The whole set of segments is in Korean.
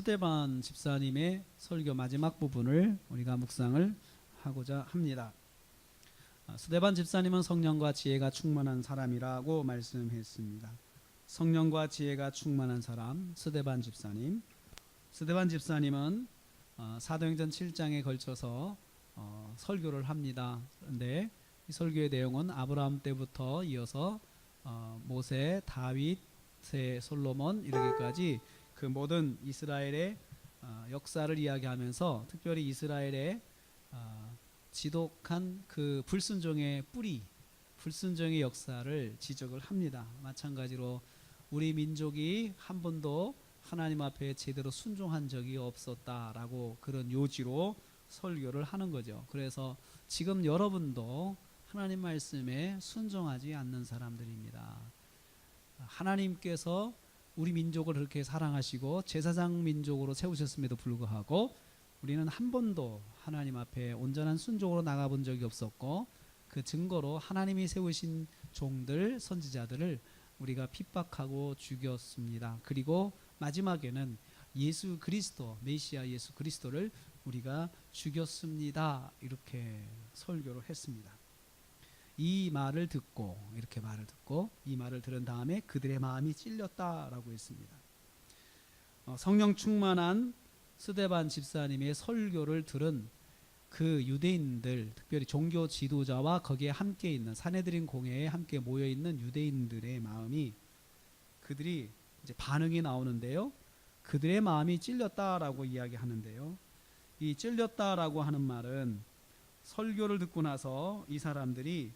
스데반 집사님의 설교 마지막 부분을 우리가 묵상을 하고자 합니다. 스데반 집사님은 성령과 지혜가 충만한 사람이라고 말씀했습니다. 성령과 지혜가 충만한 사람 스데반 집사님. 스데반 집사님은 사도행전 7장에 걸쳐서 설교를 합니다. 그런데 이 설교의 내용은 아브라함 때부터 이어서 모세, 다윗, 솔로몬 이르기까지 그 모든 이스라엘의 역사를 이야기하면서 특별히 이스라엘의 지독한 그 불순종의 뿌리, 불순종의 역사를 지적을 합니다. 마찬가지로 우리 민족이 한 번도 하나님 앞에 제대로 순종한 적이 없었다라고 그런 요지로 설교를 하는 거죠. 그래서 지금 여러분도 하나님 말씀에 순종하지 않는 사람들입니다. 하나님께서 우리 민족을 그렇게 사랑하시고 제사장 민족으로 세우셨음에도 불구하고 우리는 한 번도 하나님 앞에 온전한 순종으로 나가본 적이 없었고, 그 증거로 하나님이 세우신 종들, 선지자들을 우리가 핍박하고 죽였습니다. 그리고 마지막에는 예수 그리스도, 메시아 예수 그리스도를 우리가 죽였습니다. 이렇게 설교를 했습니다. 이 말을 듣고, 이렇게 말을 듣고 이 말을 들은 다음에 그들의 마음이 찔렸다라고 했습니다. 성령 충만한 스데반 집사님의 설교를 들은 그 유대인들, 특별히 종교 지도자와 거기에 함께 있는 사내들인 공회에 함께 모여 있는 유대인들의 마음이, 그들이 이제 반응이 나오는데요. 그들의 마음이 찔렸다라고 이야기하는데요. 이 찔렸다라고 하는 말은 설교를 듣고 나서 이 사람들이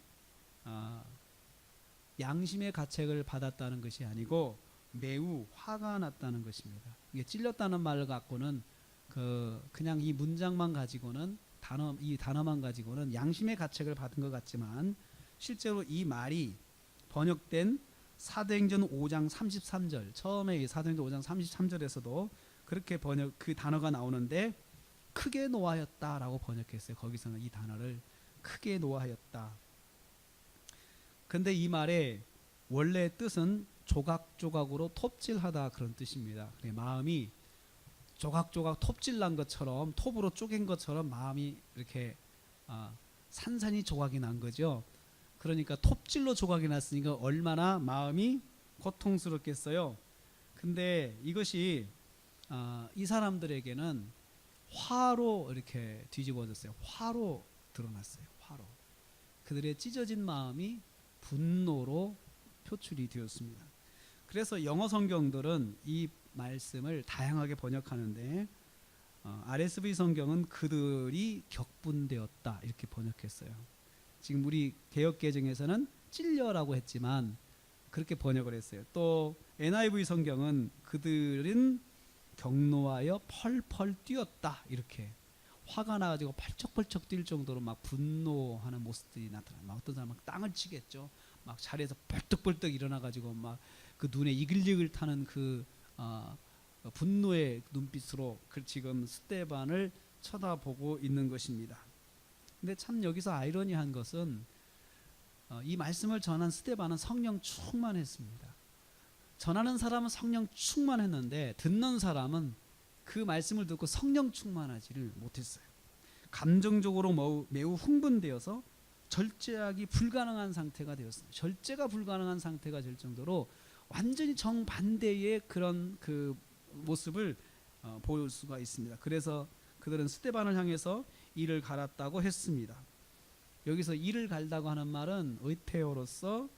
양심의 가책을 받았다는 것이 아니고 매우 화가 났다는 것입니다. 이게 찔렸다는 말을 갖고는 그냥 이 문장만 가지고는 이 단어만 가지고는 양심의 가책을 받은 것 같지만, 실제로 이 말이 번역된 사도행전 5장 33절, 처음에 이 사도행전 5장 33절에서도 그렇게 그 단어가 나오는데 크게 노하였다라고 번역했어요. 거기서는 이 단어를 크게 노하였다. 근데 이 말의 원래 뜻은 조각조각으로 톱질하다, 그런 뜻입니다. 마음이 조각조각 톱질 난 것처럼, 톱으로 쪼갠 것처럼 마음이 이렇게 산산이 조각이 난 거죠. 그러니까 톱질로 조각이 났으니까 얼마나 마음이 고통스럽겠어요. 근데 이것이 이 사람들에게는 화로 이렇게 뒤집어졌어요. 화로 드러났어요. 화로. 그들의 찢어진 마음이 분노로 표출이 되었습니다. 그래서 영어 성경들은 이 말씀을 다양하게 번역하는데 RSV 성경은 그들이 격분되었다 이렇게 번역했어요. 지금 우리 개역개정에서는 찔려라고 했지만 그렇게 번역을 했어요. 또 NIV 성경은 그들은 격노하여 펄펄 뛰었다, 이렇게 화가 나가지고 펄쩍펄쩍 뛸 정도로 막 분노하는 모습들이 나타나요. 막 어떤 사람은 막 땅을 치겠죠. 막 자리에서 벌떡벌떡 일어나가지고 막 그 눈에 이글이글 타는 그 분노의 눈빛으로 지금 스데반을 쳐다보고 있는 것입니다. 근데 참 여기서 아이러니한 것은 이 말씀을 전한 스데반은 성령 충만했습니다. 전하는 사람은 성령 충만했는데 듣는 사람은 그 말씀을 듣고 성령 충만하지를 못했어요. 감정적으로 매우 흥분되어서 절제하기 불가능한 상태가 되었습니다. 절제가 불가능한 상태가 될 정도로 완전히 정반대의 그런 그 모습을 볼 수가 있습니다. 그래서 그들은 스데반을 향해서 이를 갈았다고 했습니다. 여기서 이를 갈다고 하는 말은 의태어로서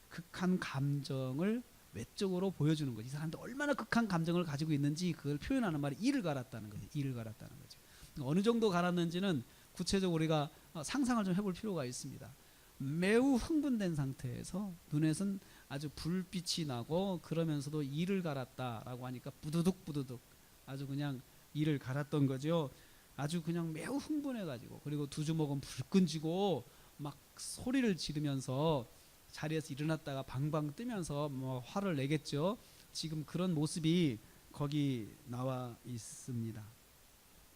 극한 감정을 외적으로 보여주는 거지. 이 사람들 얼마나 극한 감정을 가지고 있는지 그걸 표현하는 말이 이를 갈았다는 거죠. 이를 갈았다는 거죠. 어느 정도 갈았는지는 구체적으로 우리가 상상을 좀 해볼 필요가 있습니다. 매우 흥분된 상태에서 눈에선 아주 불빛이 나고 그러면서도 이를 갈았다라고 하니까 부두둑 아주 그냥 이를 갈았던 거죠. 아주 그냥 매우 흥분해가지고, 그리고 두 주먹은 불끈 쥐고 막 소리를 지르면서 자리에서 일어났다가 방방 뜨면서 뭐 화를 내겠죠. 지금 그런 모습이 거기 나와 있습니다.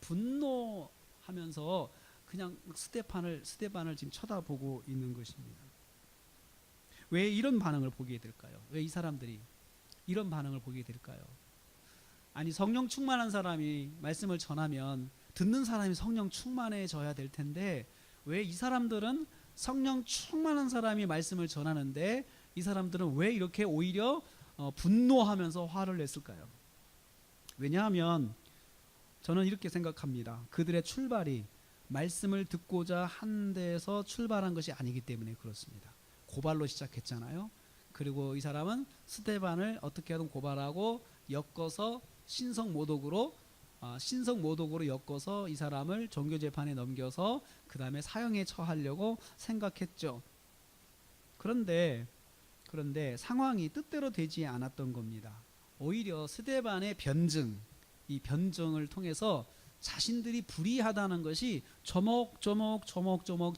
분노하면서 그냥 스데반을 지금 쳐다보고 있는 것입니다. 왜 이런 반응을 보게 될까요? 왜 이 사람들이 이런 반응을 보게 될까요? 아니 성령 충만한 사람이 말씀을 전하면 듣는 사람이 성령 충만해져야 될 텐데 왜 이 사람들은 성령 충만한 사람이 말씀을 전하는데 이 사람들은 왜 이렇게 오히려 분노하면서 화를 냈을까요? 왜냐하면 저는 이렇게 생각합니다. 그들의 출발이 말씀을 듣고자 한 데서 출발한 것이 아니기 때문에 그렇습니다. 고발로 시작했잖아요. 그리고 이 사람은 스데반을 어떻게 하든 고발하고 엮어서 신성모독으로 엮어서 이 사람을 종교재판에 넘겨서 그 다음에 사형에 처하려고 생각했죠. 그런데 상황이 뜻대로 되지 않았던 겁니다. 오히려 스데반의 이 변증을 통해서 자신들이 불의하다는 것이 조목조목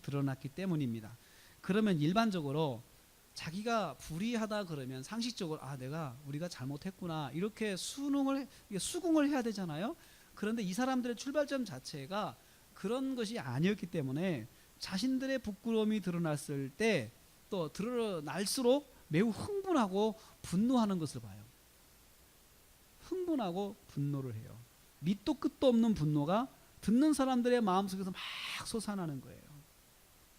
드러났기 때문입니다. 그러면 일반적으로 자기가 불의하다 그러면 상식적으로 우리가 잘못했구나 이렇게 수긍을 해야 되잖아요. 그런데 이 사람들의 출발점 자체가 그런 것이 아니었기 때문에 자신들의 부끄러움이 드러났을 때 또 드러날수록 매우 흥분하고 분노하는 것을 봐요. 흥분하고 분노를 해요. 밑도 끝도 없는 분노가 듣는 사람들의 마음속에서 막 솟아나는 거예요.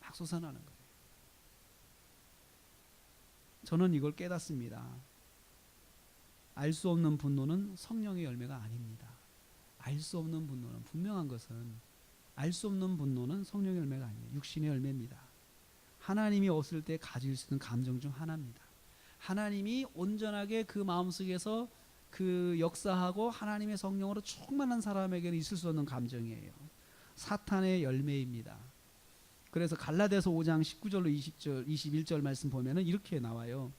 막 솟아나는 거예요. 저는 이걸 깨닫습니다. 알 수 없는 분노는 성령의 열매가 아닙니다. 알 수 없는 분노는 분명한 것은 알 수 없는 분노는 성령의 열매가 아니에요. 육신의 열매입니다. 하나님이 없을 때 가질 수 있는 감정 중 하나입니다. 하나님이 온전하게 그 마음속에서 그 역사하고 하나님의 성령으로 충만한 사람에게는 있을 수 없는 감정이에요. 사탄의 열매입니다. 그래서 갈라디아서 5장 19절로 20절, 21절 말씀 보면은 이렇게 나와요.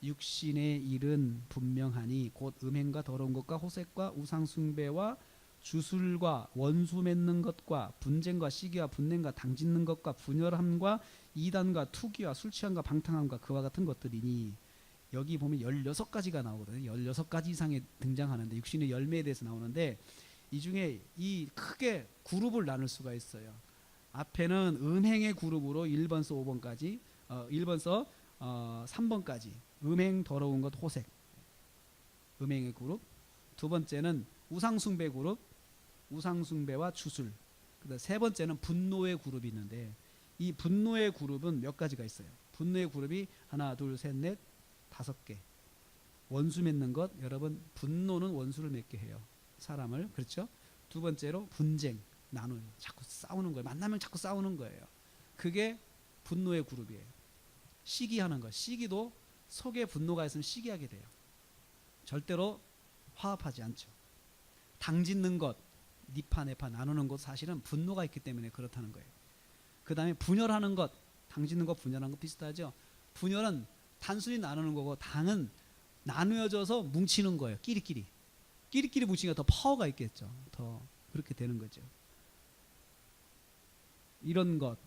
육신의 일은 분명하니 곧 음행과 더러운 것과 호색과 우상숭배와 주술과 원수 맺는 것과 분쟁과 시기와 분냄과 당짓는 것과 분열함과 이단과 투기와 술취함과 방탕함과 그와 같은 것들이니 여기 보면 16가지가 나오거든요. 16가지 이상이 등장하는데 육신의 열매에 대해서 나오는데 이 중에 이 크게 그룹을 나눌 수가 있어요. 앞에는 음행의 그룹으로 1번서 5번까지 1번서 3번까지 음행 더러운 것 호색 음행의 그룹. 두 번째는 우상숭배 그룹 우상숭배와 주술. 그다음 세 번째는 분노의 그룹이 있는데 이 분노의 그룹은 몇 가지가 있어요. 분노의 그룹이 하나 둘 셋 넷 5개. 원수 맺는 것. 여러분 분노는 원수를 맺게 해요. 사람을. 그렇죠? 두 번째로 분쟁 나누는 자꾸 싸우는 거예요. 만나면 자꾸 싸우는 거예요. 그게 분노의 그룹이에요. 시기하는 거. 시기도 속에 분노가 있으면 시기하게 돼요. 절대로 화합하지 않죠. 당짓는 것, 니파 내파 나누는 것 사실은 분노가 있기 때문에 그렇다는 거예요. 그 다음에 분열하는 것, 당짓는 것 분열하는 것 비슷하죠. 분열은 단순히 나누는 거고 당은 나누어져서 뭉치는 거예요. 끼리끼리 뭉치니까 더 파워가 있겠죠. 더 그렇게 되는 거죠. 이런 것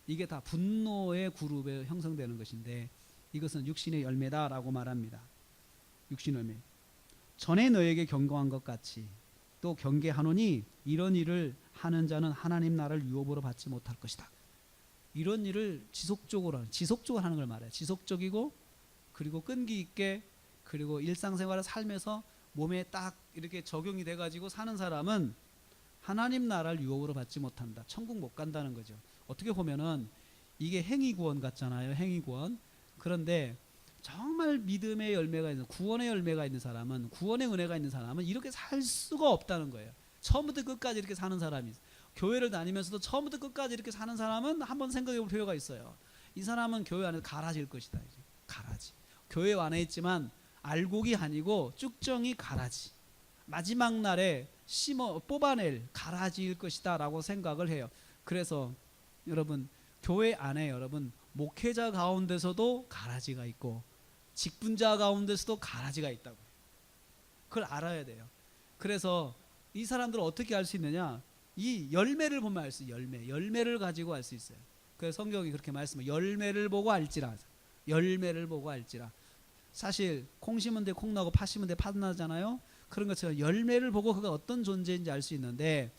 이게 다 분노의 그룹에 형성되는 것인데 이것은 육신의 열매다라고 말합니다. 육신의 열매. 전에 너에게 경고한 것 같이 또 경계하노니 이런 일을 하는 자는 하나님 나라를 유업으로 받지 못할 것이다. 이런 일을 지속적으로 하는 걸 말해요. 지속적이고 그리고 끈기 있게 그리고 일상생활을 살면서 몸에 딱 이렇게 적용이 돼가지고 사는 사람은 하나님 나라를 유업으로 받지 못한다. 천국 못 간다는 거죠. 어떻게 보면은 이게 행위구원 같잖아요. 행위구원. 그런데 정말 믿음의 열매가 있는 구원의 열매가 있는 사람은 구원의 은혜가 있는 사람은 이렇게 살 수가 없다는 거예요. 처음부터 끝까지 이렇게 사는 사람이 교회를 다니면서도 처음부터 끝까지 이렇게 사는 사람은 한번 생각해 볼 필요가 있어요. 이 사람은 교회 안에서 가라질 것이다. 이제. 가라지. 교회 안에 있지만 알곡이 아니고 쭉정이 가라지. 마지막 날에 뽑아낼 가라지일 것이다 라고 생각을 해요. 그래서 여러분 교회 안에 여러분 목회자 가운데서도 가라지가 있고 직분자 가운데서도 가라지가 있다고. 그걸 알아야 돼요. 그래서 이 사람들은 어떻게 알 수 있느냐? 이 열매를 보면 알 수 있어요. 열매를 가지고 알 수 있어요. 그래서 성경이 그렇게 말씀해요. 열매를 보고 알지라. 열매를 보고 알지라. 사실 콩 심은 데 콩 나고 팥 심은 데 팥 나잖아요. 그런 것처럼 열매를 보고 그가 어떤 존재인지 알 수 있는데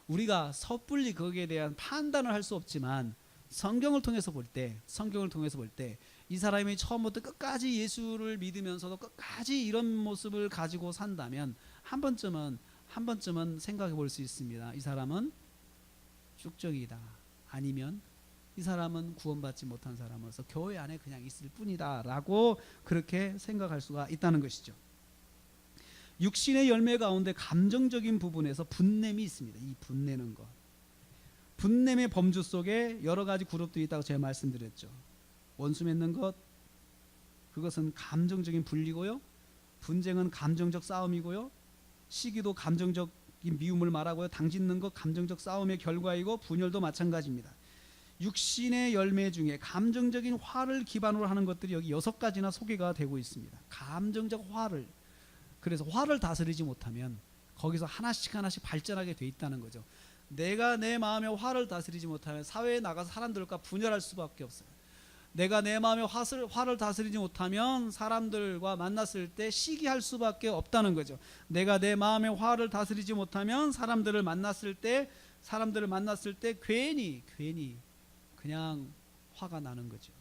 우리가 섣불리 거기에 대한 판단을 할 수 없지만 성경을 통해서 볼 때 이 사람이 처음부터 끝까지 예수를 믿으면서도 끝까지 이런 모습을 가지고 산다면 한 번쯤은 생각해 볼 수 있습니다. 이 사람은 쭉적이다. 아니면 이 사람은 구원받지 못한 사람으로서 교회 안에 그냥 있을 뿐이다 라고 그렇게 생각할 수가 있다는 것이죠. 육신의 열매 가운데 감정적인 부분에서 분냄이 있습니다. 이 분내는 것, 분냄의 범주 속에 여러 가지 그룹들이 있다고 제가 말씀드렸죠. 원수 맺는 것, 그것은 감정적인 분리고요, 분쟁은 감정적 싸움이고요, 시기도 감정적인 미움을 말하고요, 당짓는 것 감정적 싸움의 결과이고, 분열도 마찬가지입니다. 육신의 열매 중에 감정적인 화를 기반으로 하는 것들이 여기 6가지나 소개가 되고 있습니다. 감정적 화를, 그래서 화를 다스리지 못하면 거기서 하나씩 발전하게 돼 있다는 거죠. 내가 내 마음의 화를 다스리지 못하면 사회에 나가서 사람들과 분열할 수밖에 없어요. 내가 내 마음의 화를 다스리지 못하면 사람들과 만났을 때 시기할 수밖에 없다는 거죠. 내가 내 마음의 화를 다스리지 못하면 사람들을 만났을 때 괜히 그냥 화가 나는 거죠.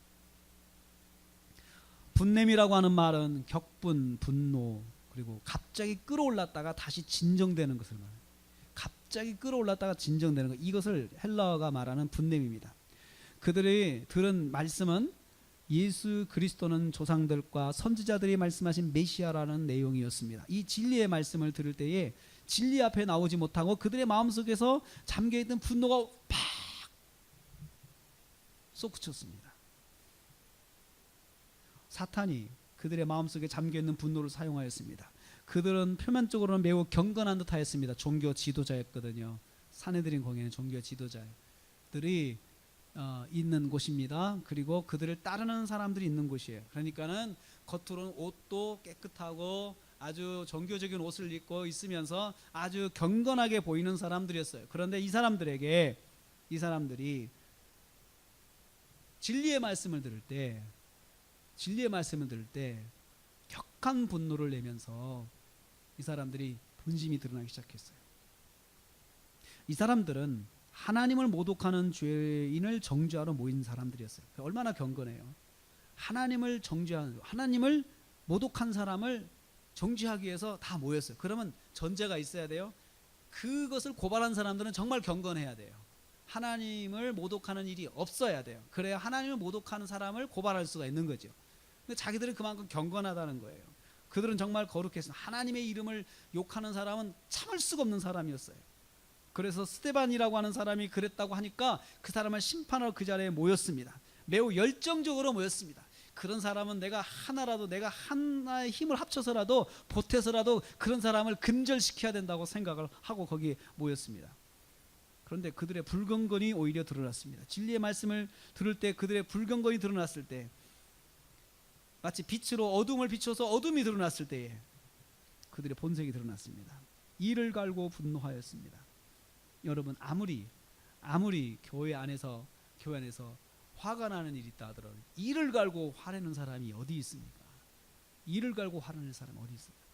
분냄이라고 하는 말은 격분, 분노, 그리고 갑자기 끌어올랐다가 다시 진정되는 것을 말해요. 갑자기 끌어올랐다가 진정되는 것, 이것을 헬라어가 말하는 분냄입니다. 그들이 들은 말씀은 예수 그리스도는 조상들과 선지자들이 말씀하신 메시아라는 내용이었습니다. 이 진리의 말씀을 들을 때에 진리 앞에 나오지 못하고 그들의 마음속에서 잠겨있던 분노가 팍 솟구쳤습니다. 사탄이 그들의 마음속에 잠겨있는 분노를 사용하였습니다. 그들은 표면적으로는 매우 경건한 듯 하였습니다. 종교 지도자였거든요. 사내들인 공예는 종교 지도자들이 있는 곳입니다. 그리고 그들을 따르는 사람들이 있는 곳이에요. 그러니까는 겉으로는 옷도 깨끗하고 아주 종교적인 옷을 입고 있으면서 아주 경건하게 보이는 사람들이었어요. 그런데 이 사람들이 진리의 말씀을 들을 때 격한 분노를 내면서 이 사람들이 본심이 드러나기 시작했어요. 이 사람들은 하나님을 모독하는 죄인을 정죄하러 모인 사람들이었어요. 얼마나 경건해요. 하나님을 모독한 사람을 정죄하기 위해서 다 모였어요. 그러면 전제가 있어야 돼요. 그것을 고발한 사람들은 정말 경건해야 돼요. 하나님을 모독하는 일이 없어야 돼요. 그래야 하나님을 모독하는 사람을 고발할 수가 있는 거죠. 근데 자기들은 그만큼 경건하다는 거예요. 그들은 정말 거룩했어요. 하나님의 이름을 욕하는 사람은 참을 수가 없는 사람이었어요. 그래서 스데반이라고 하는 사람이 그랬다고 하니까 그 사람을 심판하러 그 자리에 모였습니다. 매우 열정적으로 모였습니다. 그런 사람은 내가 하나의 힘을 합쳐서라도 보태서라도 그런 사람을 근절시켜야 된다고 생각을 하고 거기에 모였습니다. 그런데 그들의 불경건이 오히려 드러났습니다. 진리의 말씀을 들을 때 그들의 불경건이 드러났을 때, 마치 빛으로 어둠을 비춰서 어둠이 드러났을 때에 그들의 본색이 드러났습니다. 이를 갈고 분노하였습니다. 여러분, 아무리 교회 안에서 화가 나는 일이 있다 하더라도 이를 갈고 화내는 사람이 어디 있습니까? 이를 갈고 화내는 사람이 어디 있습니까?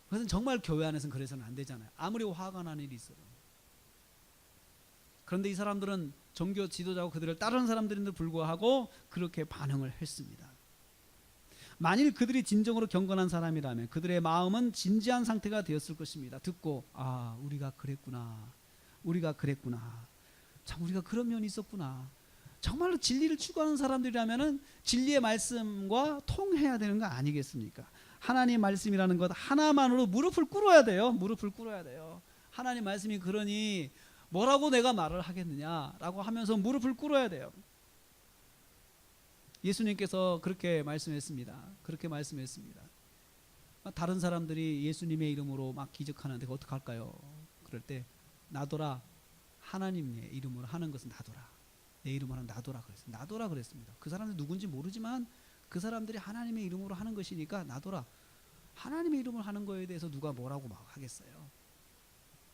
그것은 정말 교회 안에서는 그래서는 안 되잖아요. 아무리 화가 나는 일이 있어도. 그런데 이 사람들은 종교 지도자고 그들을 따르는 사람들인데 불구하고 그렇게 반응을 했습니다. 만일 그들이 진정으로 경건한 사람이라면 그들의 마음은 진지한 상태가 되었을 것입니다. 듣고 우리가 그랬구나. 참 우리가 그런 면이 있었구나. 정말로 진리를 추구하는 사람들이라면 진리의 말씀과 통해야 되는 거 아니겠습니까? 하나님 말씀이라는 것 하나만으로 무릎을 꿇어야 돼요. 하나님 말씀이 그러니 뭐라고 내가 말을 하겠느냐라고 하면서 무릎을 꿇어야 돼요. 예수님께서 그렇게 말씀했습니다. 다른 사람들이 예수님의 이름으로 막 기적하는데 어떡할까요? 그럴 때 나더라. 하나님의 이름으로 하는 것은 나더라. 내 이름으로 하는 나더라 그랬습니다. 그 사람들 누군지 모르지만 그 사람들이 하나님의 이름으로 하는 것이니까 나더라. 하나님의 이름으로 하는 거에 대해서 누가 뭐라고 막 하겠어요.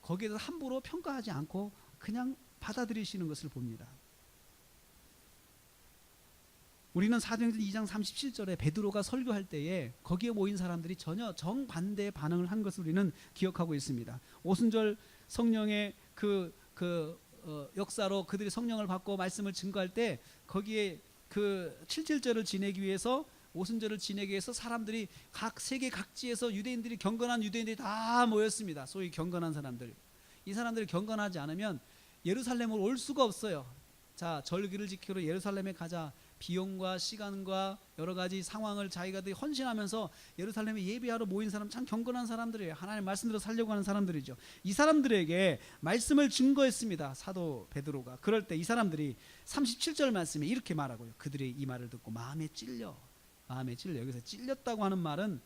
거기에 대해서 함부로 평가하지 않고 그냥 받아들이시는 것을 봅니다. 우리는 사도행전 2장 37절에 베드로가 설교할 때에 거기에 모인 사람들이 전혀 정반대의 반응을 한 것을 우리는 기억하고 있습니다. 오순절 성령의 역사로 그들이 성령을 받고 말씀을 증거할 때 거기에 그 77절을 지내기 위해서 오순절을 지내기 위해서 사람들이 각 세계 각지에서 유대인들이, 경건한 유대인들이 다 모였습니다. 소위 경건한 사람들. 이 사람들이 경건하지 않으면 예루살렘으로 올 수가 없어요. 자, 절기를 지키러 예루살렘에 가자. 비용과 시간과 여러 가지 상황을 자기가들 헌신하면서 예루살렘에 예배하러 모인 사람, 참 경건한 사람들이에요. 하나님 말씀대로 살려고 하는 사람들이죠. 이 사람들에게 말씀을 증거했습니다, 사도 베드로가. 그럴 때 이 사람들이 37절 말씀에 이렇게 말하고요. 그들의 이 말을 듣고 마음에 찔려. 여기서 찔렸다고 하는 말은,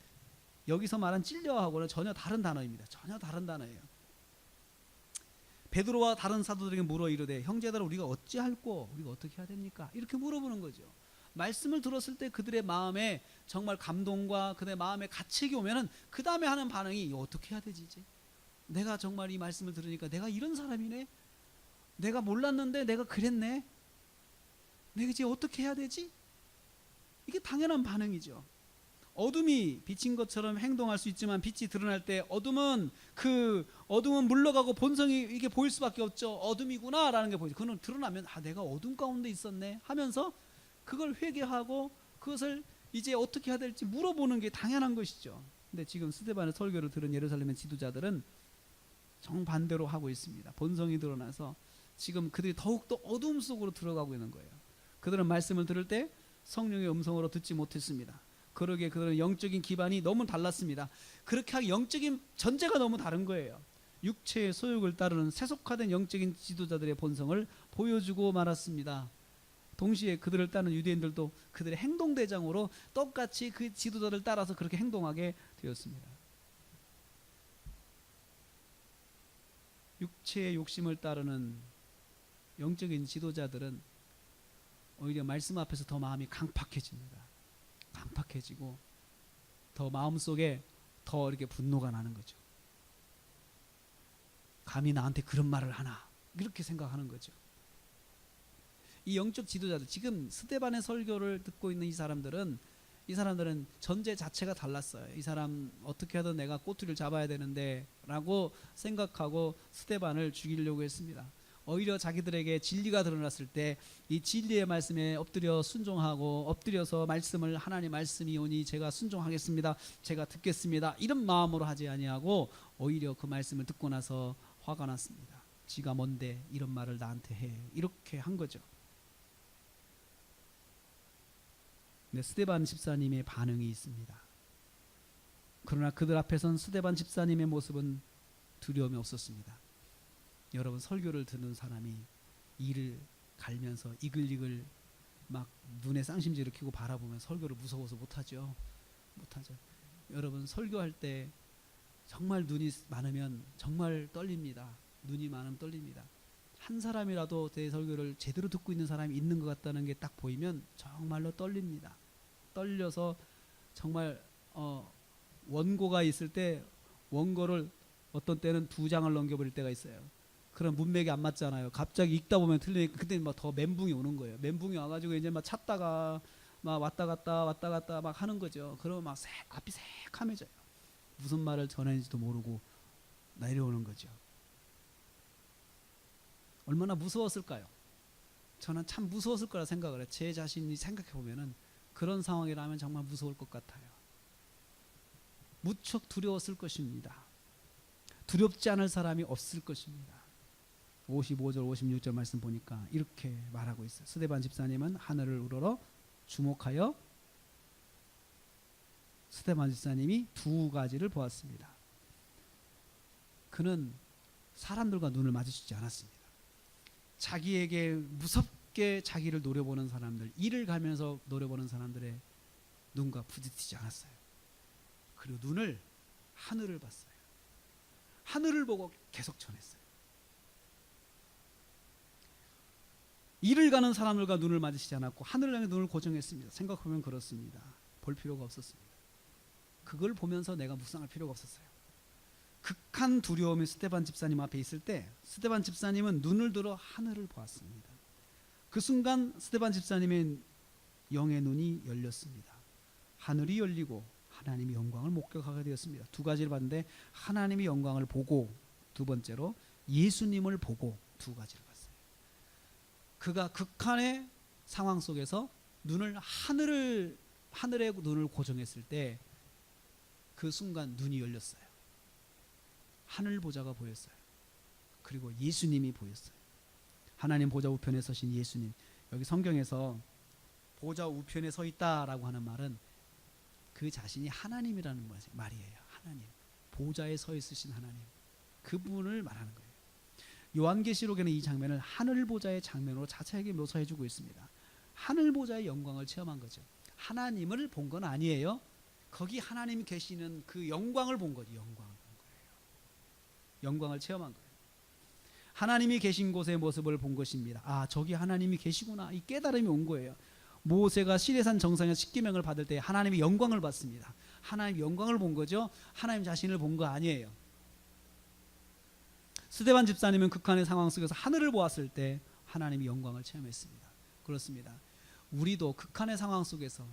여기서 말한 찔려하고는 전혀 다른 단어입니다. 전혀 다른 단어예요. 베드로와 다른 사도들에게 물어 이르되 형제들아 우리가 어찌할꼬, 우리가 어떻게 해야 됩니까? 이렇게 물어보는 거죠. 말씀을 들었을 때 그들의 마음에 정말 감동과 그들의 마음에 가책이 오면은 그 다음에 하는 반응이 어떻게 해야 되지 이제? 내가 정말 이 말씀을 들으니까 내가 이런 사람이네? 내가 몰랐는데 내가 그랬네? 내가 이제 어떻게 해야 되지? 이게 당연한 반응이죠. 어둠이 비친 것처럼 행동할 수 있지만 빛이 드러날 때 어둠은 물러가고 본성이 이게 보일 수밖에 없죠. 어둠이구나 라는 게 보이죠. 그는 드러나면 내가 어둠 가운데 있었네 하면서 그걸 회개하고 그것을 이제 어떻게 해야 될지 물어보는 게 당연한 것이죠. 근데 지금 스데반의 설교를 들은 예루살렘의 지도자들은 정반대로 하고 있습니다. 본성이 드러나서 지금 그들이 더욱더 어둠 속으로 들어가고 있는 거예요. 그들은 말씀을 들을 때 성령의 음성으로 듣지 못했습니다. 그러기에 그들은 영적인 기반이 너무 달랐습니다. 그렇게 하기 영적인 전제가 너무 다른 거예요. 육체의 소욕을 따르는 세속화된 영적인 지도자들의 본성을 보여주고 말았습니다. 동시에 그들을 따르는 유대인들도 그들의 행동대장으로 똑같이 그 지도자를 따라서 그렇게 행동하게 되었습니다. 육체의 욕심을 따르는 영적인 지도자들은 오히려 말씀 앞에서 더 마음이 강팍해집니다. 강팍해지고 더 마음속에 더 이렇게 분노가 나는 거죠. 감히 나한테 그런 말을 하나, 이렇게 생각하는 거죠. 이 영적 지도자들, 지금 스데반의 설교를 듣고 있는 이 사람들은 전제 자체가 달랐어요. 이 사람 어떻게 하든 내가 꼬투리를 잡아야 되는데 라고 생각하고 스데반을 죽이려고 했습니다. 오히려 자기들에게 진리가 드러났을 때 이 진리의 말씀에 엎드려 순종하고, 엎드려서 말씀을, 하나님 말씀이 오니 제가 순종하겠습니다, 제가 듣겠습니다, 이런 마음으로 하지 아니하고 오히려 그 말씀을 듣고 나서 화가 났습니다. 지가 뭔데 이런 말을 나한테 해, 이렇게 한 거죠. 근데 스데반 집사님의 반응이 있습니다. 그러나 그들 앞에선 스데반 집사님의 모습은 두려움이 없었습니다. 여러분, 설교를 듣는 사람이 이를 갈면서 이글이글 막 눈에 쌍심지를 켜고 바라보면 설교를 무서워서 못하죠. 여러분, 설교할 때 정말 눈이 많으면 정말 떨립니다. 눈이 많으면 떨립니다. 한 사람이라도 제 설교를 제대로 듣고 있는 사람이 있는 것 같다는 게 딱 보이면 정말로 떨립니다. 떨려서 정말 원고가 있을 때 원고를 어떤 때는 2장을 넘겨버릴 때가 있어요. 그런 문맥이 안 맞잖아요. 갑자기 읽다 보면 틀리니까 그때 막 더 멘붕이 오는 거예요. 멘붕이 와가지고 이제 막 찾다가 막 왔다 갔다 막 하는 거죠. 그러면 막 앞이 새카매져요. 무슨 말을 전했는지도 모르고 내려오는 거죠. 얼마나 무서웠을까요? 저는 참 무서웠을 거라 생각을 해요. 제 자신이 생각해 보면은 그런 상황이라면 정말 무서울 것 같아요. 무척 두려웠을 것입니다. 두렵지 않을 사람이 없을 것입니다. 55절 56절 말씀 보니까 이렇게 말하고 있어요. 스데반 집사님은 하늘을 우러러 주목하여 스데반 집사님이 2가지를 보았습니다. 그는 사람들과 눈을 마주치지 않았습니다. 자기에게 무섭게 자기를 노려보는 사람들, 이를 가면서 노려보는 사람들의 눈과 부딪히지 않았어요. 그리고 눈을 하늘을 봤어요. 하늘을 보고 계속 전했어요. 일을 가는 사람들과 눈을 마주치지 않았고 하늘을 향해 눈을 고정했습니다. 생각하면 그렇습니다. 볼 필요가 없었습니다. 그걸 보면서 내가 묵상할 필요가 없었어요. 극한 두려움이 스데반 집사님 앞에 있을 때 스데반 집사님은 눈을 들어 하늘을 보았습니다. 그 순간 스데반 집사님의 영의 눈이 열렸습니다. 하늘이 열리고 하나님의 영광을 목격하게 되었습니다. 2가지를 봤는데 하나님의 영광을 보고, 두 번째로 예수님을 보고, 2가지를 봤어요. 그가 극한의 상황 속에서 눈을 하늘을 하늘의 눈을 고정했을 때 그 순간 눈이 열렸어요. 하늘 보좌가 보였어요. 그리고 예수님이 보였어요. 하나님 보좌 우편에 서신 예수님. 여기 성경에서 보좌 우편에 서 있다라고 하는 말은 그 자신이 하나님이라는 말이에요. 하나님. 보좌에 서 있으신 하나님. 그분을 말하는 거예요. 요한계시록에는 이 장면을 하늘 보좌의 장면으로 자세하게 묘사해 주고 있습니다. 하늘 보좌의 영광을 체험한 거죠. 하나님을 본 건 아니에요. 거기 하나님이 계시는 그 영광을 본 거죠. 영광을 본 거예요. 영광을 체험한 거예요. 하나님이 계신 곳의 모습을 본 것입니다. 아, 저기 하나님이 계시구나. 이 깨달음이 온 거예요. 모세가 시내산 정상에서 십계명을 받을 때 하나님의 영광을 봤습니다. 하나님의 영광을 본 거죠. 하나님 자신을 본 거 아니에요. 스데반 집사님은 극한의 상황 속에서 하늘을 보았을 때 하나님의 영광을 체험했습니다. 그렇습니다. 우리도 극한의 상황 속에서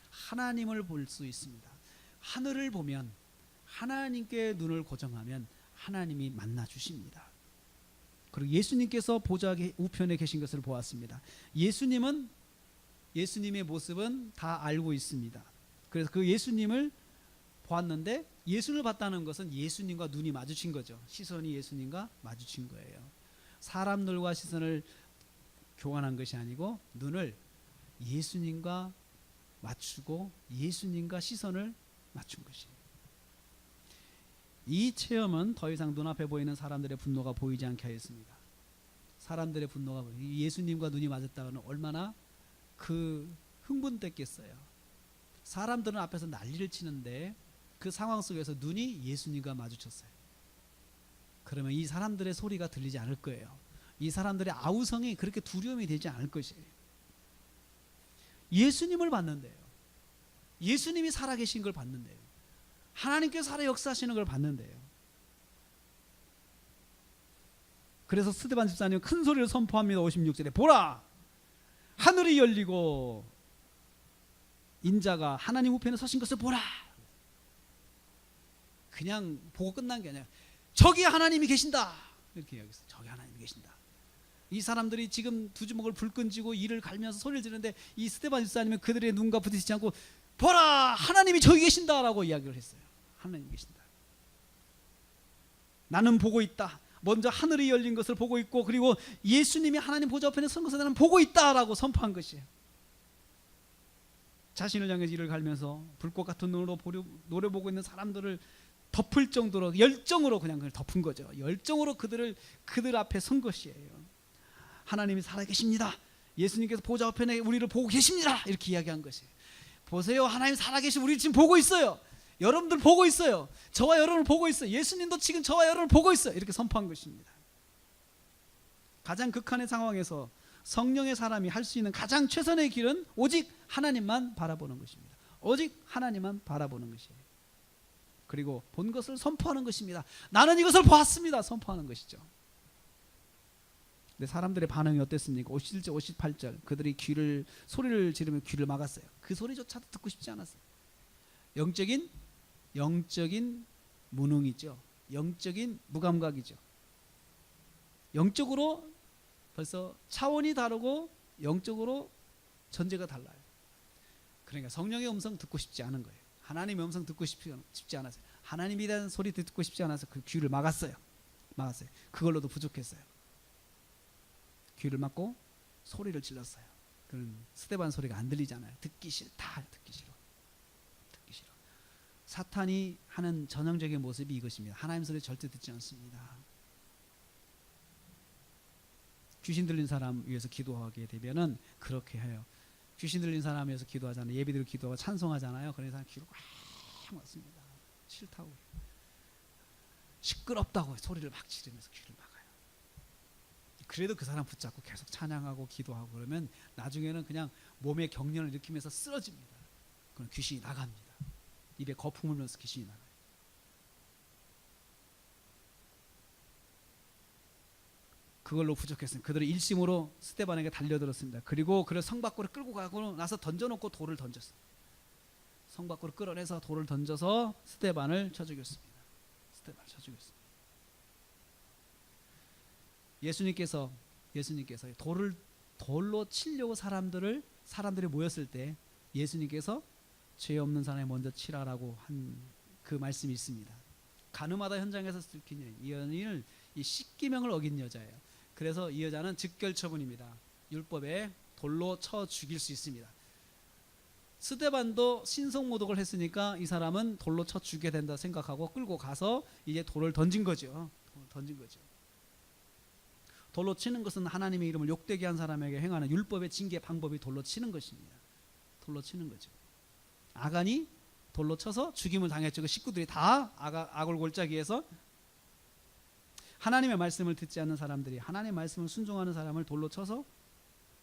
하나님을 볼 수 있습니다. 하늘을 보면, 하나님께 눈을 고정하면 하나님이 만나 주십니다. 그리고 예수님께서 보좌 우편에 계신 것을 보았습니다. 예수님의 모습은 다 알고 있습니다. 그래서 그 예수님을 보았는데, 예수님을 봤다는 것은 예수님과 눈이 마주친 거죠. 시선이 예수님과 마주친 거예요. 사람들과 시선을 교환한 것이 아니고 눈을 예수님과 맞추고 예수님과 시선을 맞춘 것이에요. 이 체험은 더 이상 눈앞에 보이는 사람들의 분노가 보이지 않게 하였습니다. 사람들의 분노가 예수님과 눈이 맞았다가는 얼마나 흥분됐겠어요. 사람들은 앞에서 난리를 치는데 그 상황 속에서 눈이 예수님과 마주쳤어요. 그러면 이 사람들의 소리가 들리지 않을 거예요. 이 사람들의 아우성이 그렇게 두려움이 되지 않을 것이에요. 예수님을 봤는데요. 예수님이 살아계신 걸 봤는데요. 하나님께서 살아 역사하시는 걸 봤는데요. 그래서 스데반 집사님 큰 소리를 선포합니다. 56절에 보라! 하늘이 열리고 인자가 하나님 우편에 서신 것을 보라! 그냥 보고 끝난 게 아니라 저기 하나님이 계신다! 이렇게 이야기했어요. 저기 하나님이 계신다. 이 사람들이 지금 두 주먹을 불끈 쥐고 이를 갈면서 소리를 지르는데 이 스데반 집사님은 그들의 눈과 부딪히지 않고 보라! 하나님이 저기 계신다라고 이야기를 했어요. 하나님이 계신다. 나는 보고 있다. 먼저 하늘이 열린 것을 보고 있고, 그리고 예수님이 하나님 보좌 앞에 선 것을 나는 보고 있다라고 선포한 것이에요. 자신을 향해 이를 갈면서 불꽃 같은 눈으로 노려보고 있는 사람들을 덮을 정도로 열정으로 그냥 그걸 덮은 거죠. 열정으로 그들 앞에 선 것이에요. 하나님이 살아계십니다. 예수님께서 보좌 앞에 우리를 보고 계십니다. 이렇게 이야기한 것이에요. 보세요, 하나님 살아계시고 우리 지금 보고 있어요. 여러분들 보고 있어요. 저와 여러분을 보고 있어요. 예수님도 지금 저와 여러분을 보고 있어요. 이렇게 선포한 것입니다. 가장 극한의 상황에서 성령의 사람이 할 수 있는 가장 최선의 길은 오직 하나님만 바라보는 것입니다. 오직 하나님만 바라보는 것이에요. 그리고 본 것을 선포하는 것입니다. 나는 이것을 보았습니다. 선포하는 것이죠. 근데 사람들의 반응이 어땠습니까? 57절, 58절 그들이 소리를 지르며 귀를 막았어요. 그 소리조차도 듣고 싶지 않았어요. 영적인 무능이죠. 영적인 무감각이죠. 영적으로 벌써 차원이 다르고 영적으로 전제가 달라요. 그러니까 성령의 음성 듣고 싶지 않은 거예요. 하나님의 음성 듣고 싶지 않았어요. 하나님에 대한 소리 듣고 싶지 않아서 그 귀를 막았어요. 그걸로도 부족했어요. 귀를 막고 소리를 질렀어요. 그런 스데반 소리가 안 들리잖아요. 듣기 싫어. 사탄이 하는 전형적인 모습이 이것입니다. 하나님 소리 절대 듣지 않습니다. 귀신 들린 사람 위해서 기도하게 되면은 그렇게 해요. 귀신 들린 사람 위해서 기도하잖아요. 예비드리고 기도하고 찬송하잖아요. 그런 사람 귀를 꽉 막습니다. 싫다고, 시끄럽다고 소리를 막 지르면서 귀를 막아요. 그래도 그 사람 붙잡고 계속 찬양하고 기도하고 그러면 나중에는 그냥 몸에 경련을 일으키면서 쓰러집니다. 그럼 귀신이 나갑니다. 입에 거품을 넣어서 귀신이 나가요. 그걸로 부족했습니다. 그들은 일심으로 스데반에게 달려들었습니다. 그리고 그를 성 밖으로 끌고 가고 나서 던져놓고 돌을 던졌어요. 성 밖으로 끌어내서 돌을 던져서 스데반을 쳐 죽였습니다. 예수님께서 돌로 치려고 사람들이 모였을 때 예수님께서 죄 없는 사람이 먼저 치라라고 한 그 말씀이 있습니다. 가늠하다 현장에서 들킨 여인, 이 여인을 이 십계명을 어긴 여자예요. 그래서 이 여자는 즉결처분입니다. 율법에 돌로 쳐 죽일 수 있습니다. 스데반도 신성모독을 했으니까 이 사람은 돌로 쳐 죽게 된다 생각하고 끌고 가서 이제 돌을 던진 거죠. 돌로 치는 것은 하나님의 이름을 욕되게 한 사람에게 행하는 율법의 징계 방법이 돌로 치는 것입니다. 돌로 치는 거죠. 아간이 돌로 쳐서 죽임을 당했죠. 그 식구들이 다 악을 골짜기 위해서. 하나님의 말씀을 듣지 않는 사람들이 하나님의 말씀을 순종하는 사람을 돌로 쳐서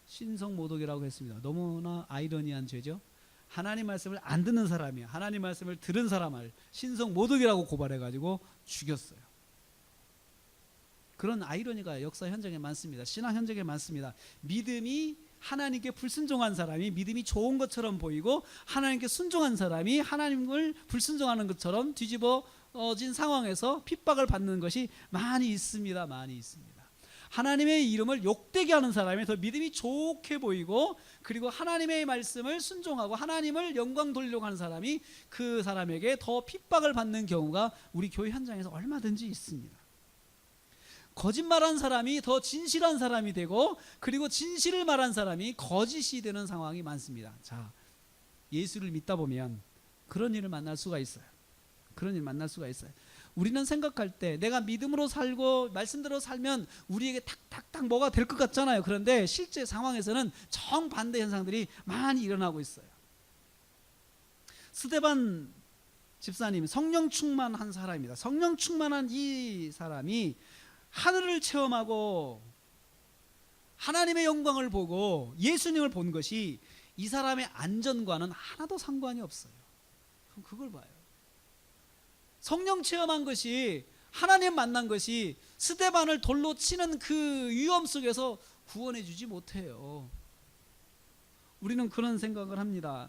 신성모독이라고 했습니다. 너무나 아이러니한 죄죠. 하나님 말씀을 안 듣는 사람이 하나님 말씀을 들은 사람을 신성모독이라고 고발해가지고 죽였어요. 그런 아이러니가 역사 현장에 많습니다. 신앙 현장에 많습니다. 믿음이 하나님께 불순종한 사람이 믿음이 좋은 것처럼 보이고 하나님께 순종한 사람이 하나님을 불순종하는 것처럼 뒤집어진 상황에서 핍박을 받는 것이 많이 있습니다. 많이 있습니다. 하나님의 이름을 욕되게 하는 사람이 더 믿음이 좋게 보이고 그리고 하나님의 말씀을 순종하고 하나님을 영광 돌리려고 하는 사람이 그 사람에게 더 핍박을 받는 경우가 우리 교회 현장에서 얼마든지 있습니다. 거짓말한 사람이 더 진실한 사람이 되고 그리고 진실을 말한 사람이 거짓이 되는 상황이 많습니다. 자, 예수를 믿다 보면 그런 일을 만날 수가 있어요. 그런 일 만날 수가 있어요. 우리는 생각할 때 내가 믿음으로 살고 말씀대로 살면 우리에게 탁탁탁 뭐가 될 것 같잖아요. 그런데 실제 상황에서는 정반대 현상들이 많이 일어나고 있어요. 스데반 집사님 성령 충만한 사람입니다. 성령 충만한 이 사람이 하늘을 체험하고 하나님의 영광을 보고 예수님을 본 것이 이 사람의 안전과는 하나도 상관이 없어요. 그럼 그걸 봐요. 성령 체험한 것이 하나님 만난 것이 스데반을 돌로 치는 그 위험 속에서 구원해 주지 못해요. 우리는 그런 생각을 합니다.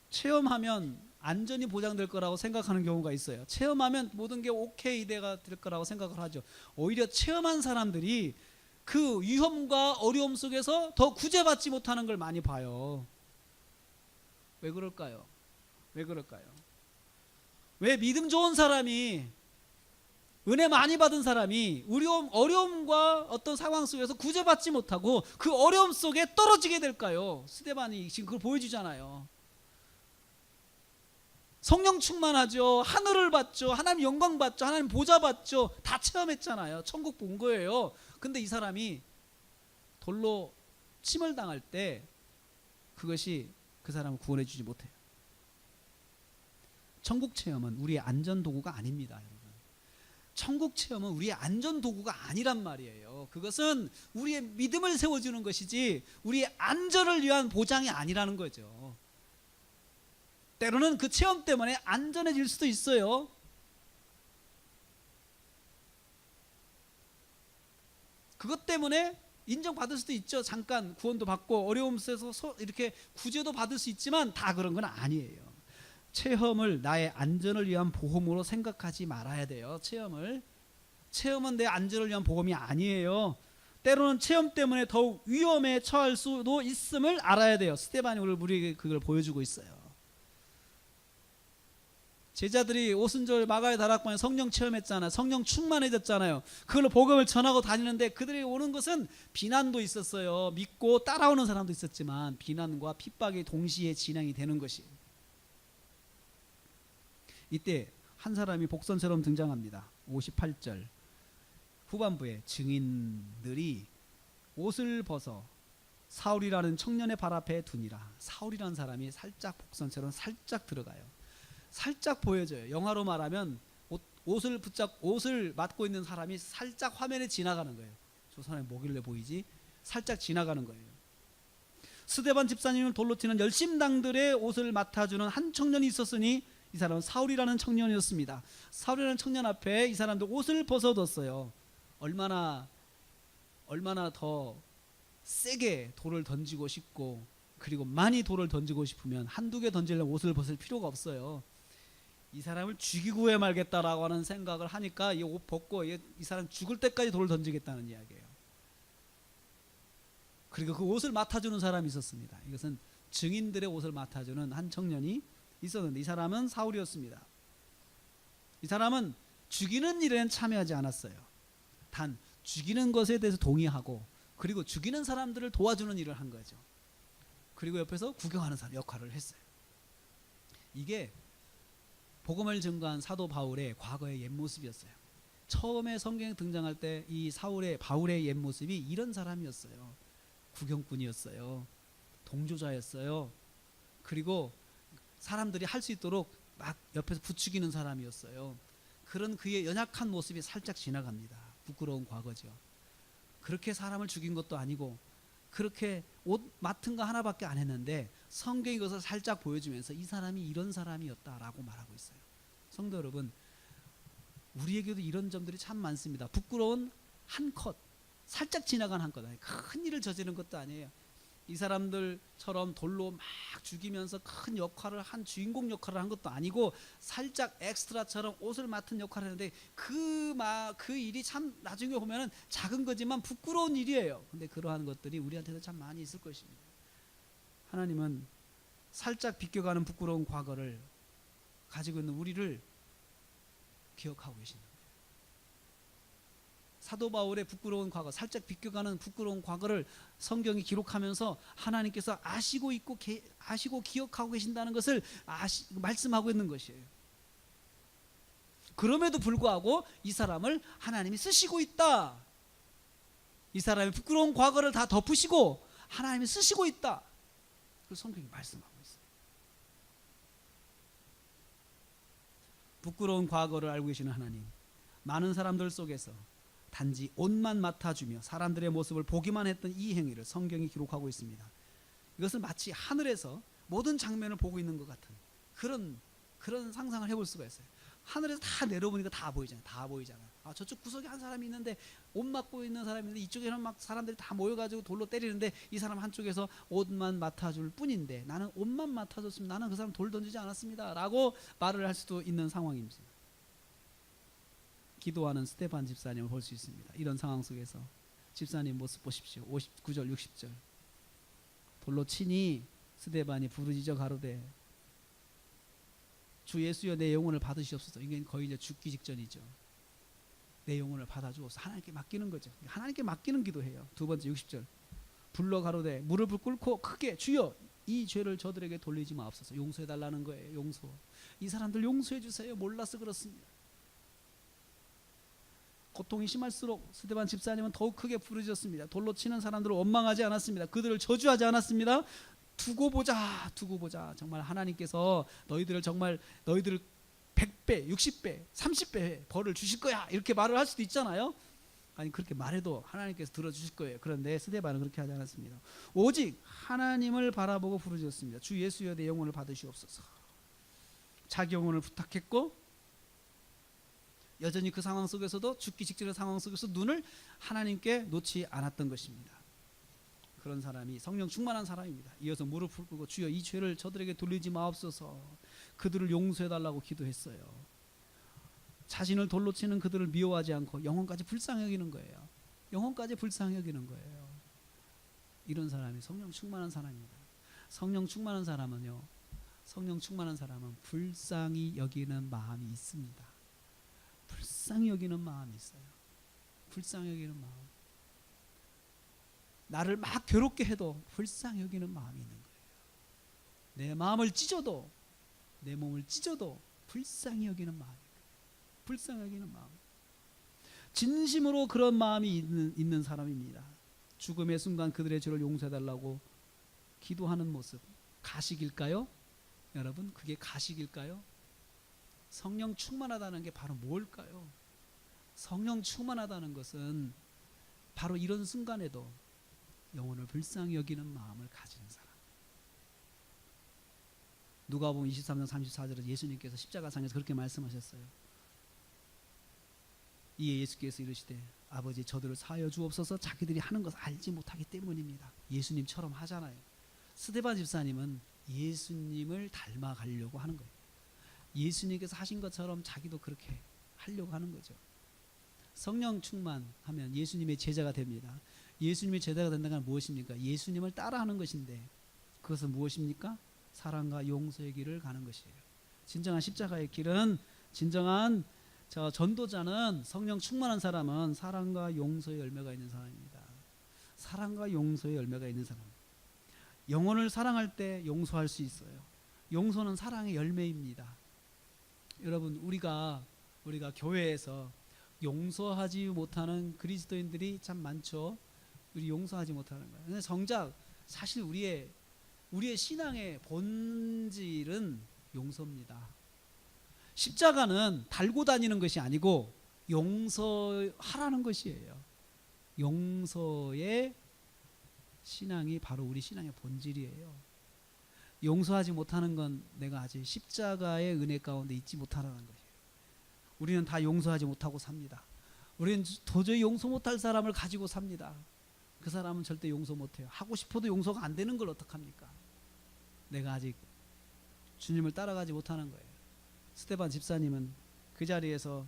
체험하면 안전이 보장될 거라고 생각하는 경우가 있어요. 체험하면 모든 게 오케이 될 거라고 생각을 하죠. 오히려 체험한 사람들이 그 위험과 어려움 속에서 더 구제받지 못하는 걸 많이 봐요. 왜 그럴까요? 왜 그럴까요? 왜 믿음 좋은 사람이 은혜 많이 받은 사람이 어려움과 어떤 상황 속에서 구제받지 못하고 그 어려움 속에 떨어지게 될까요? 스데반이 지금 그걸 보여주잖아요. 성령 충만하죠. 하늘을 봤죠. 하나님 영광 봤죠. 하나님 보좌 봤죠. 다 체험했잖아요. 천국 본 거예요. 근데 이 사람이 돌로 침을 당할 때 그것이 그 사람을 구원해 주지 못해요. 천국 체험은 우리의 안전 도구가 아닙니다, 여러분. 천국 체험은 우리의 안전 도구가 아니란 말이에요. 그것은 우리의 믿음을 세워주는 것이지 우리의 안전을 위한 보장이 아니라는 거죠. 때로는 그 체험 때문에 안전해질 수도 있어요. 그것 때문에 인정받을 수도 있죠. 잠깐 구원도 받고 어려움 속에서 이렇게 구제도 받을 수 있지만 다 그런 건 아니에요. 체험을 나의 안전을 위한 보험으로 생각하지 말아야 돼요. 체험은 내 안전을 위한 보험이 아니에요. 때로는 체험 때문에 더욱 위험에 처할 수도 있음을 알아야 돼요. 스데반이 우리에게 그걸 보여주고 있어요. 제자들이 오순절 마가의 다락방에 성령 체험했잖아요. 성령 충만해졌잖아요. 그걸로 복음을 전하고 다니는데 그들이 오는 것은 비난도 있었어요. 믿고 따라오는 사람도 있었지만 비난과 핍박이 동시에 진행이 되는 것이. 이때 한 사람이 복선처럼 등장합니다. 58절 후반부에 증인들이 옷을 벗어 사울이라는 청년의 발 앞에 두니라. 사울이라는 사람이 살짝 복선처럼 살짝 들어가요. 살짝 보여져요. 영화로 말하면 옷을 맞고 있는 사람이 살짝 화면에 지나가는 거예요. 저 사람이 뭐길래 보이지? 살짝 지나가는 거예요. 스데반 집사님을 돌로 치는 열심당들의 옷을 맡아주는 한 청년이 있었으니 이 사람은 사울이라는 청년이었습니다. 사울이라는 청년 앞에 이 사람도 옷을 벗어뒀어요. 얼마나 더 세게 돌을 던지고 싶고 그리고 많이 돌을 던지고 싶으면 한두 개 던지려면 옷을 벗을 필요가 없어요. 이 사람을 죽이고 해 말겠다라고 하는 생각을 하니까 이 옷 벗고 이 사람 죽을 때까지 돌을 던지겠다는 이야기예요. 그리고 그 옷을 맡아주는 사람이 있었습니다. 이것은 증인들의 옷을 맡아주는 한 청년이 있었는데 이 사람은 사울이었습니다. 이 사람은 죽이는 일에는 참여하지 않았어요. 단 죽이는 것에 대해서 동의하고 그리고 죽이는 사람들을 도와주는 일을 한 거죠. 그리고 옆에서 구경하는 사람 역할을 했어요. 이게 복음을 증거한 사도 바울의 과거의 옛 모습이었어요. 처음에 성경에 등장할 때 이 바울의 옛 모습이 이런 사람이었어요. 구경꾼이었어요. 동조자였어요. 그리고 사람들이 할 수 있도록 막 옆에서 부추기는 사람이었어요. 그런 그의 연약한 모습이 살짝 지나갑니다. 부끄러운 과거죠. 그렇게 사람을 죽인 것도 아니고 그렇게 옷 맡은 거 하나밖에 안 했는데 성경이 그것을 살짝 보여주면서 이 사람이 이런 사람이었다라고 말하고 있어요. 성도 여러분, 우리에게도 이런 점들이 참 많습니다. 부끄러운 한 컷, 살짝 지나간 한 컷, 큰 일을 저지른 것도 아니에요. 이 사람들처럼 돌로 막 죽이면서 큰 역할을 한 주인공 역할을 한 것도 아니고 살짝 엑스트라처럼 옷을 맡은 역할을 했는데 그 일이 참 나중에 보면은 작은 거지만 부끄러운 일이에요. 근데 그러한 것들이 우리한테도 참 많이 있을 것입니다. 하나님은 살짝 비껴가는 부끄러운 과거를 가지고 있는 우리를 기억하고 계십니다. 사도 바울의 부끄러운 과거, 살짝 비껴가는 부끄러운 과거를 성경이 기록하면서 하나님께서 아시고 있고 아시고 기억하고 계신다는 것을 말씀하고 있는 것이에요. 그럼에도 불구하고 이 사람을 하나님이 쓰시고 있다. 이 사람의 부끄러운 과거를 다 덮으시고 하나님이 쓰시고 있다. 그 성경이 말씀하고 있어요. 부끄러운 과거를 알고 계시는 하나님, 많은 사람들 속에서 단지 옷만 맡아주며 사람들의 모습을 보기만 했던 이 행위를 성경이 기록하고 있습니다. 이것은 마치 하늘에서 모든 장면을 보고 있는 것 같은 그런 상상을 해볼 수가 있어요. 하늘에서 다 내려보니까 다 보이잖아요. 다 보이잖아요. 저쪽 구석에 한 사람이 있는데 옷 맡고 있는 사람이 있는데 이쪽에는 막 사람들이 다 모여가지고 돌로 때리는데 이 사람 한쪽에서 옷만 맡아줄 뿐인데 나는 옷만 맡아줬으면 나는 그 사람 돌 던지지 않았습니다 라고 말을 할 수도 있는 상황입니다. 기도하는 스데반 집사님을 볼 수 있습니다. 이런 상황 속에서 집사님 모습 보십시오. 59절 60절 돌로 치니 스데반이 부르짖어 가로되 주 예수여 내 영혼을 받으시옵소서. 이게 거의 이제 죽기 직전이죠. 내 영혼을 받아주옵소서. 하나님께 맡기는 거죠. 하나님께 맡기는 기도해요. 두 번째 60절 불러 가로되 무릎을 꿇고 크게 주여 이 죄를 저들에게 돌리지 마옵소서. 용서해달라는 거예요. 용서. 이 사람들 용서해 주세요. 몰라서 그렇습니다. 고통이 심할수록 스데반 집사님은 더욱 크게 부르짖었습니다. 돌로 치는 사람들을 원망하지 않았습니다. 그들을 저주하지 않았습니다. 두고 보자. 정말 하나님께서 너희들을 100배, 60배, 30배 벌을 주실 거야. 이렇게 말을 할 수도 있잖아요. 아니 그렇게 말해도 하나님께서 들어주실 거예요. 그런데 스데반은 그렇게 하지 않았습니다. 오직 하나님을 바라보고 부르짖었습니다. 주 예수여 내 영혼을 받으시옵소서. 자기 영혼을 부탁했고 여전히 그 상황 속에서도 죽기 직전의 상황 속에서 눈을 하나님께 놓지 않았던 것입니다. 그런 사람이 성령 충만한 사람입니다. 이어서 무릎을 꿇고 주여 이 죄를 저들에게 돌리지 마옵소서. 그들을 용서해달라고 기도했어요. 자신을 돌로 치는 그들을 미워하지 않고 영혼까지 불쌍히 여기는 거예요. 영혼까지 불쌍히 여기는 거예요. 이런 사람이 성령 충만한 사람입니다. 성령 충만한 사람은 불쌍히 여기는 마음이 있습니다. 불쌍히 여기는 마음이 있어요. 불쌍히 여기는 마음. 나를 막 괴롭게 해도 불쌍히 여기는 마음이 있는 거예요. 내 마음을 찢어도 내 몸을 찢어도 불쌍히 여기는 마음이 불쌍히 여기는 마음. 진심으로 그런 마음이 있는 사람입니다. 죽음의 순간 그들의 죄를 용서해달라고 기도하는 모습. 가식일까요? 여러분 그게 가식일까요? 성령 충만하다는 게 바로 뭘까요? 성령 충만하다는 것은 바로 이런 순간에도 영혼을 불쌍히 여기는 마음을 가지는 사람. 누가복음 23장 34절에 예수님께서 십자가상에서 그렇게 말씀하셨어요. 이에 예수께서 이르시되 아버지 저들을 사하여 주옵소서. 자기들이 하는 것을 알지 못하기 때문입니다. 예수님처럼 하잖아요. 스데반 집사님은 예수님을 닮아가려고 하는 거예요. 예수님께서 하신 것처럼 자기도 그렇게 하려고 하는 거죠. 성령 충만하면 예수님의 제자가 됩니다. 예수님의 제자가 된다는 건 무엇입니까? 예수님을 따라하는 것인데 그것은 무엇입니까? 사랑과 용서의 길을 가는 것이에요. 진정한 십자가의 길은, 진정한 전도자는, 성령 충만한 사람은 사랑과 용서의 열매가 있는 사람입니다. 사랑과 용서의 열매가 있는 사람. 영혼을 사랑할 때 용서할 수 있어요. 용서는 사랑의 열매입니다. 여러분, 우리가 교회에서 용서하지 못하는 그리스도인들이 참 많죠. 우리 용서하지 못하는 거예요. 근데 정작 사실 우리의 신앙의 본질은 용서입니다. 십자가는 달고 다니는 것이 아니고 용서하라는 것이에요. 용서의 신앙이 바로 우리 신앙의 본질이에요. 용서하지 못하는 건 내가 아직 십자가의 은혜 가운데 있지 못하라는 거예요. 우리는 다 용서하지 못하고 삽니다. 우리는 도저히 용서 못할 사람을 가지고 삽니다. 그 사람은 절대 용서 못해요. 하고 싶어도 용서가 안 되는 걸 어떡합니까? 내가 아직 주님을 따라가지 못하는 거예요. 스데반 집사님은 그 자리에서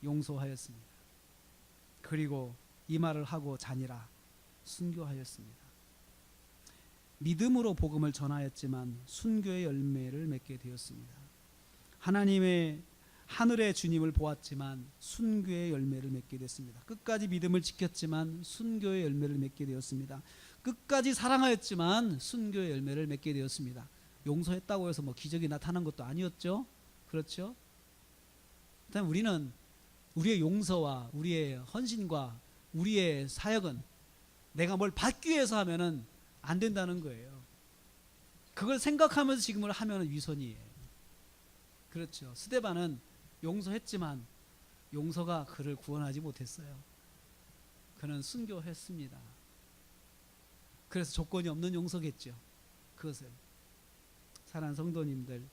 용서하였습니다. 그리고 이 말을 하고 자니라 순교하였습니다. 믿음으로 복음을 전하였지만 순교의 열매를 맺게 되었습니다. 하늘의 주님을 보았지만 순교의 열매를 맺게 됐습니다. 끝까지 믿음을 지켰지만 순교의 열매를 맺게 되었습니다. 끝까지 사랑하였지만 순교의 열매를 맺게 되었습니다. 용서했다고 해서 뭐 기적이 나타난 것도 아니었죠. 그렇죠? 일단 우리는 우리의 용서와 우리의 헌신과 우리의 사역은 내가 뭘 받기 위해서 하면은 안 된다는 거예요. 그걸 생각하면서 지금을 하면은 위선이에요. 그렇죠. 스데반은 용서했지만 용서가 그를 구원하지 못했어요. 그는 순교했습니다. 그래서 조건이 없는 용서겠죠. 그것은 사랑하는 성도님들,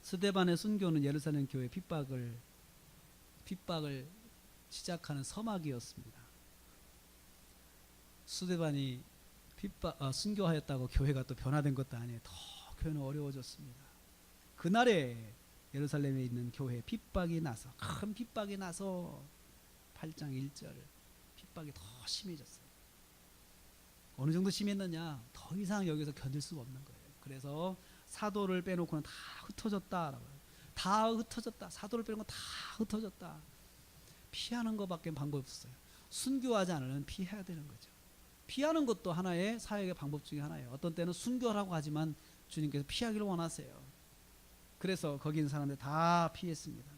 스데반의 순교는 예루살렘 교회 핍박을 시작하는 서막이었습니다. 스데반이 순교하였다고 교회가 또 변화된 것도 아니에요. 더 교회는 어려워졌습니다. 그날에 예루살렘에 있는 교회에 핍박이 나서, 큰 핍박이 나서 8장 1절 핍박이 더 심해졌어요. 어느 정도 심했느냐? 더 이상 여기서 견딜 수가 없는 거예요. 그래서 사도를 빼놓고는 다 흩어졌다라고요. 다 흩어졌다. 사도를 빼놓고 다 흩어졌다. 피하는 것밖에 방법이 없었어요. 순교하지 않으면 피해야 되는 거죠. 피하는 것도 하나의 사역의 방법 중에 하나예요. 어떤 때는 순교라고 하지만 주님께서 피하기를 원하세요. 그래서 거기 있는 사람들 다 피했습니다.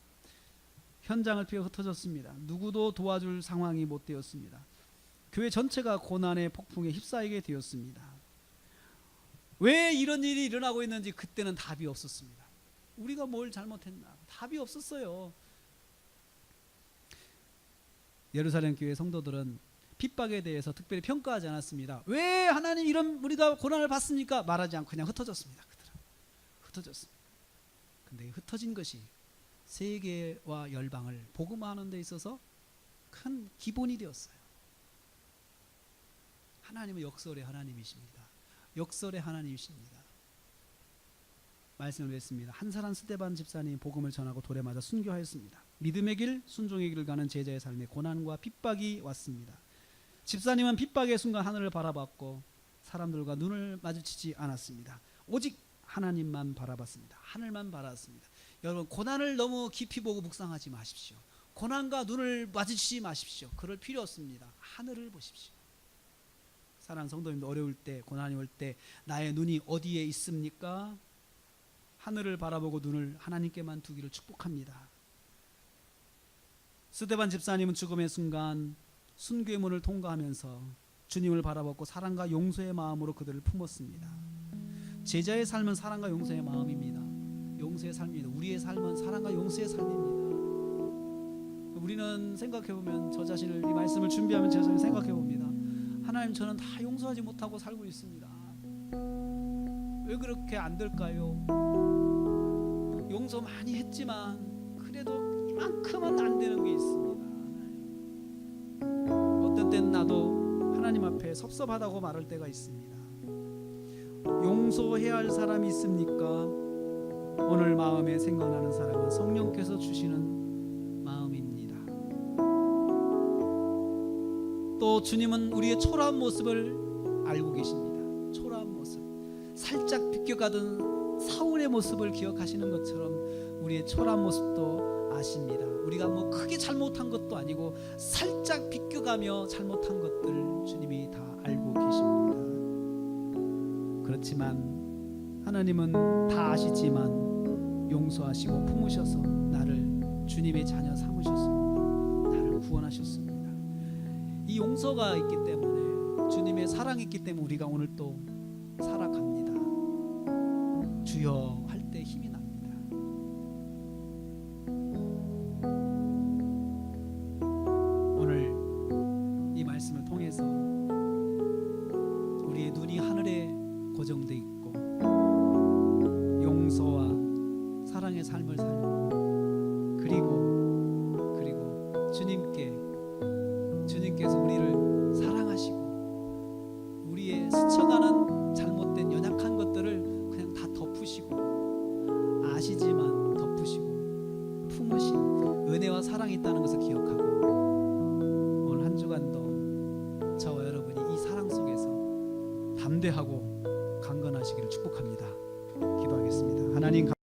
현장을 피해 흩어졌습니다. 누구도 도와줄 상황이 못 되었습니다. 교회 전체가 고난의 폭풍에 휩싸이게 되었습니다. 왜 이런 일이 일어나고 있는지 그때는 답이 없었습니다. 우리가 뭘 잘못했나? 답이 없었어요. 예루살렘 교회 성도들은 핍박에 대해서 특별히 평가하지 않았습니다. 왜 하나님 이런 우리가 고난을 받습니까? 말하지 않고 그냥 흩어졌습니다. 그들은 흩어졌습니다. 근데 흩어진 것이 세계와 열방을 복음화하는 데 있어서 큰 기본이 되었어요. 하나님은 역설의 하나님이십니다. 역설의 하나님이십니다. 말씀을 냈습니다. 한 사람 스데반 집사님 복음을 전하고 돌에 맞아 순교하였습니다. 믿음의 길, 순종의 길을 가는 제자의 삶에 고난과 핍박이 왔습니다. 집사님은 핍박의 순간 하늘을 바라봤고 사람들과 눈을 마주치지 않았습니다. 오직 하나님만 바라봤습니다. 하늘만 바라봤습니다. 여러분, 고난을 너무 깊이 보고 묵상하지 마십시오. 고난과 눈을 마주치지 마십시오. 그럴 필요 없습니다. 하늘을 보십시오. 사랑하는 성도님들, 어려울 때, 고난이 올 때 나의 눈이 어디에 있습니까? 하늘을 바라보고 눈을 하나님께만 두기를 축복합니다. 스데반 집사님은 죽음의 순간 순교의 문을 통과하면서 주님을 바라봤고 사랑과 용서의 마음으로 그들을 품었습니다. 제자의 삶은 사랑과 용서의 마음입니다. 용서의 삶입니다. 우리의 삶은 사랑과 용서의 삶입니다. 우리는 생각해보면, 저 자신을, 이 말씀을 준비하면 제 자신을 생각해봅니다. 하나님, 저는 다 용서하지 못하고 살고 있습니다. 왜 그렇게 안 될까요? 용서 많이 했지만 그래도 이만큼은 안 되는 게 있습니다. 어떤 때는 나도 하나님 앞에 섭섭하다고 말할 때가 있습니다. 용서해야 할 사람이 있습니까? 오늘 마음에 생각나는 사람은 성령께서 주시는 마음입니다. 또 주님은 우리의 초라한 모습을 알고 계십니다. 초라한 모습, 살짝 비껴가던 사울의 모습을 기억하시는 것처럼 우리의 초라한 모습도 아십니다. 우리가 뭐 크게 잘못한 것도 아니고 살짝 비껴가며 잘못한 것들 주님이 다 알고 계십니다. 그렇지만 하나님은 다 아시지만 용서하시고 품으셔서 나를 주님의 자녀 삼으셨습니다. 나를 구원하셨습니다. 이 용서가 있기 때문에, 주님의 사랑이 있기 때문에 우리가 오늘 또 살아갑니다. 주여 할 때 힘이 납니다. 오늘 이 말씀을 통해서 우리의 눈이 하늘에 고정돼 있고 용서와 사랑의 삶을 살고 그리고 주님께서 우리를 사랑하시고 우리의 스쳐가는 잘못된 연약한 것들을 그냥 다 덮으시고, 아시지만 덮으시고 품으신 은혜와 사랑이 있다는 것을 기억하고 오늘 한 주간도 저와 여러분이 이 사랑 속에서 담대하고 강건하시기를 축복합니다. 기도하겠습니다. 하나님